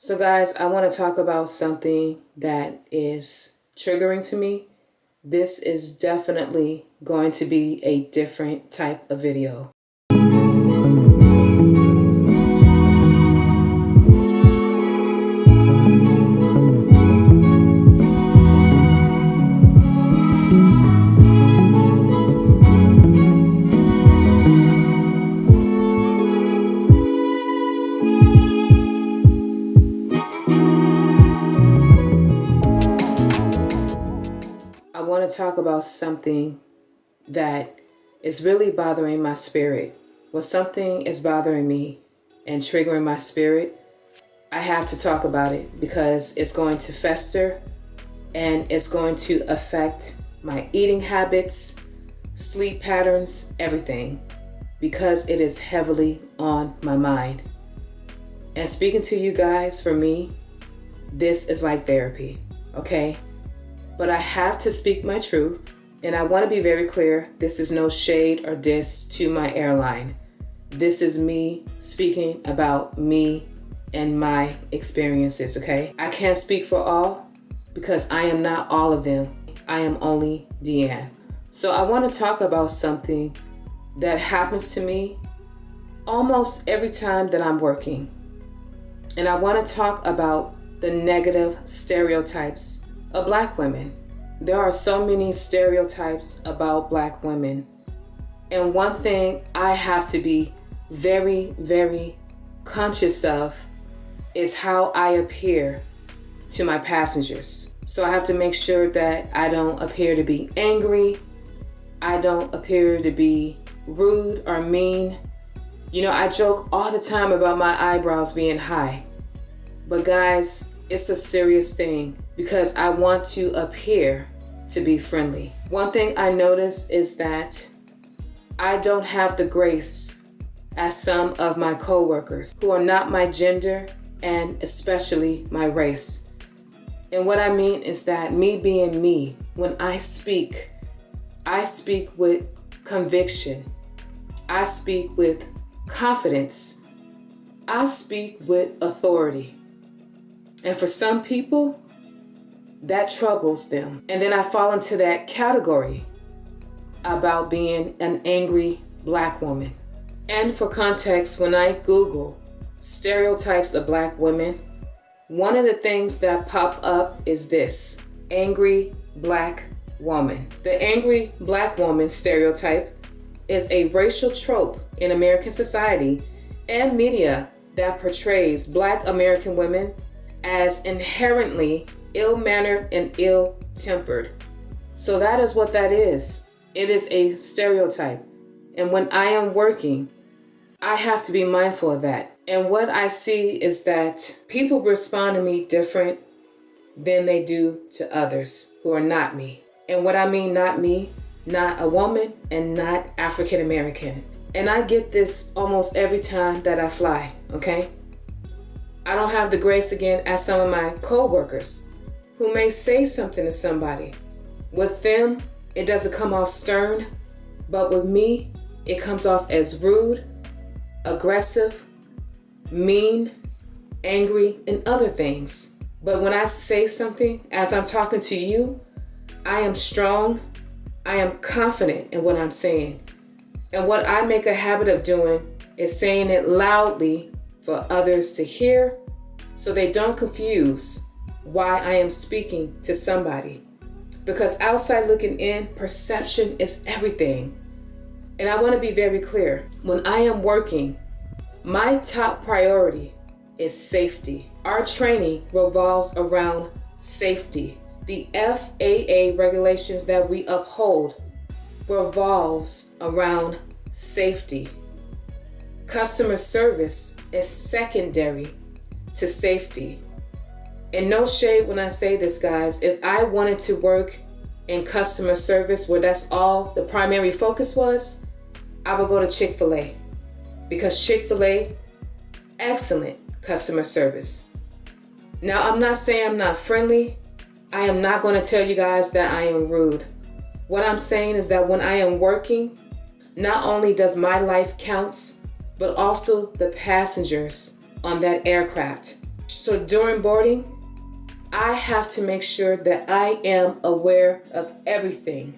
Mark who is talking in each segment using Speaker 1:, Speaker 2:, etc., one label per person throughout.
Speaker 1: So guys, I want to talk about something that is triggering to me. This is definitely going to be a different type of video. I want to talk about something that is really bothering my spirit. When something is bothering me and triggering my spirit, I have to talk about it because it's going to fester and it's going to affect my eating habits, sleep patterns, everything, because it is heavily on my mind. And speaking to you guys, for me, this is like therapy, okay? But I have to speak my truth, and I want to be very clear. This is no shade or diss to my airline. This is me speaking about me and my experiences, okay? I can't speak for all because I am not all of them. I am only Deann. So I want to talk about something that happens to me almost every time that I'm working. And I want to talk about the negative stereotypes of Black women. There are so many stereotypes about Black women. And one thing I have to be very, very conscious of is how I appear to my passengers. So I have to make sure that I don't appear to be angry. I don't appear to be rude or mean. You know, I joke all the time about my eyebrows being high. But guys, it's a serious thing because I want to appear to be friendly. One thing I notice is that I don't have the grace as some of my coworkers who are not my gender and especially my race. And what I mean is that me being me, when I speak with conviction. I speak with confidence. I speak with authority. And for some people, that troubles them. And then I fall into that category about being an angry Black woman. And for context, when I Google stereotypes of Black women, one of the things that pop up is this: angry Black woman. The angry Black woman stereotype is a racial trope in American society and media that portrays Black American women as inherently ill-mannered and ill-tempered. So that is what that is. It is a stereotype. And when I am working, I have to be mindful of that. And what I see is that people respond to me different than they do to others who are not me. And what I mean not me, not a woman and not African American. And I get this almost every time that I fly, okay? I don't have the grace again as some of my coworkers who may say something to somebody. With them, it doesn't come off stern, but with me, it comes off as rude, aggressive, mean, angry, and other things. But when I say something, as I'm talking to you, I am strong, I am confident in what I'm saying. And what I make a habit of doing is saying it loudly for others to hear so they don't confuse why I am speaking to somebody. Because outside looking in, perception is everything. And I want to be very clear. When I am working, my top priority is safety. Our training revolves around safety. The FAA regulations that we uphold revolves around safety. Customer service is secondary to safety. And no shade when I say this, guys. If I wanted to work in customer service where that's all the primary focus was, I would go to Chick-fil-A. Because Chick-fil-A, excellent customer service. Now, I'm not saying I'm not friendly. I am not going to tell you guys that I am rude. What I'm saying is that when I am working, not only does my life count, but also the passengers on that aircraft. So during boarding, I have to make sure that I am aware of everything.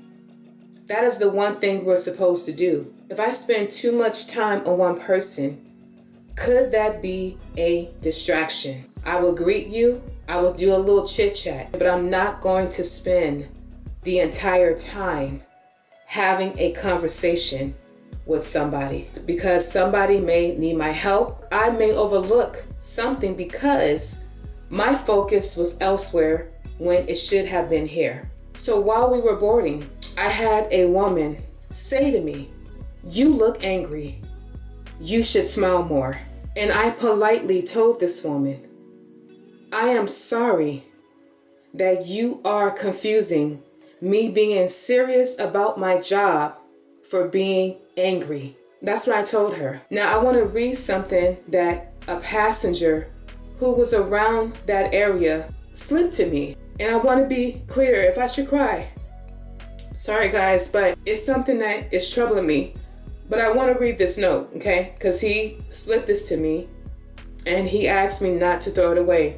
Speaker 1: That is the one thing we're supposed to do. If I spend too much time on one person, could that be a distraction? I will greet you, I will do a little chit chat, but I'm not going to spend the entire time having a conversation with somebody because somebody may need my help. I may overlook something because my focus was elsewhere when it should have been here. So while we were boarding, I had a woman say to me, "You look angry. You should smile more." And I politely told this woman, "I am sorry that you are confusing me being serious about my job for being angry." That's what I told her. Now I want to read something that a passenger who was around that area slipped to me. And I want to be clear if I should cry. Sorry guys, but it's something that is troubling me. But I want to read this note, okay? Because he slipped this to me and he asked me not to throw it away.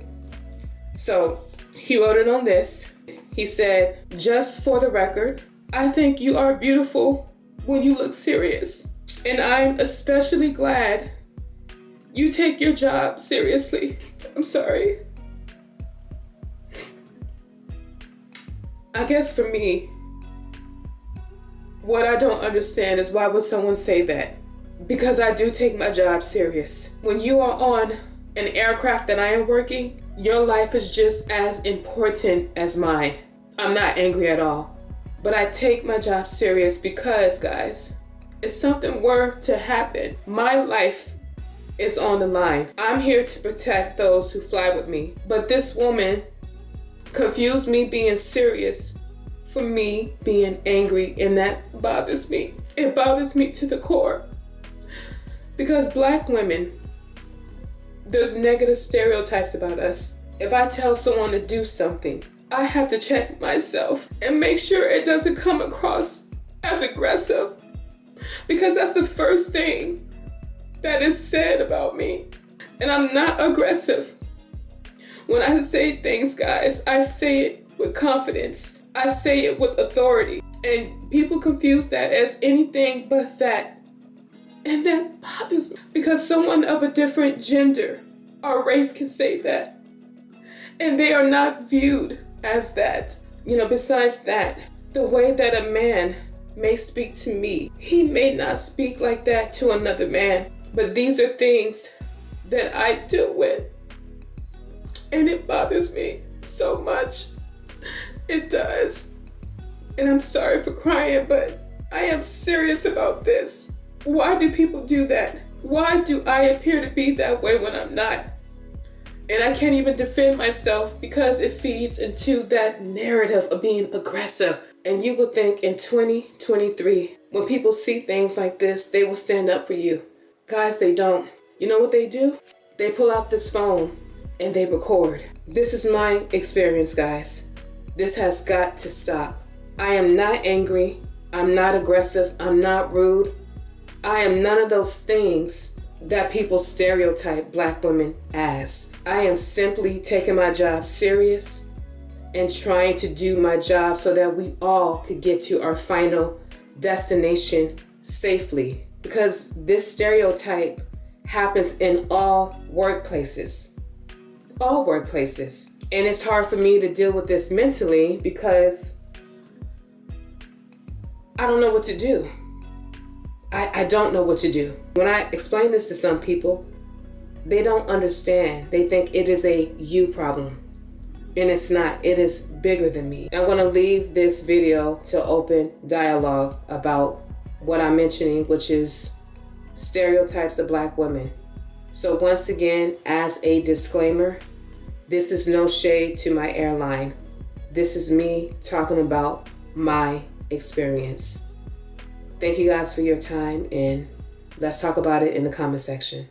Speaker 1: So he wrote it on this. He said, "Just for the record, I think you are beautiful when you look serious. And I'm especially glad you take your job seriously." I'm sorry. I guess for me, what I don't understand is why would someone say that? Because I do take my job serious. When you are on an aircraft that I am working, your life is just as important as mine. I'm not angry at all. But I take my job serious because, guys, if something were to happen, my life is on the line. I'm here to protect those who fly with me. But this woman confused me being serious for me being angry, and that bothers me. It bothers me to the core. Because Black women, there's negative stereotypes about us. If I tell someone to do something, I have to check myself and make sure it doesn't come across as aggressive, because that's the first thing that is said about me. And I'm not aggressive. When I say things, guys, I say it with confidence. I say it with authority. And people confuse that as anything but that. And that bothers me because someone of a different gender or race can say that. And they are not viewed as that. Besides that, the way that a man may speak to me, he may not speak like that to another man. But these are things that I deal with. And it bothers me so much. It does. And I'm sorry for crying, but I am serious about this. Why do people do that? Why do I appear to be that way when I'm not? And I can't even defend myself because it feeds into that narrative of being aggressive. And you would think in 2023, when people see things like this, they will stand up for you. Guys, they don't. You know what they do? They pull out this phone and they record. This is my experience, guys. This has got to stop. I am not angry. I'm not aggressive. I'm not rude. I am none of those things that people stereotype Black women as. I am simply taking my job serious and trying to do my job so that we all could get to our final destination safely. Because this stereotype happens in all workplaces. All workplaces. And it's hard for me to deal with this mentally because I don't know what to do. I don't know what to do. When I explain this to some people, they don't understand. They think it is a you problem. And it's not. It is bigger than me. I'm going to leave this video to open dialogue about what I'm mentioning, which is stereotypes of Black women. So once again, as a disclaimer, this is no shade to my airline. This is me talking about my experience. Thank you guys for your time, and let's talk about it in the comment section.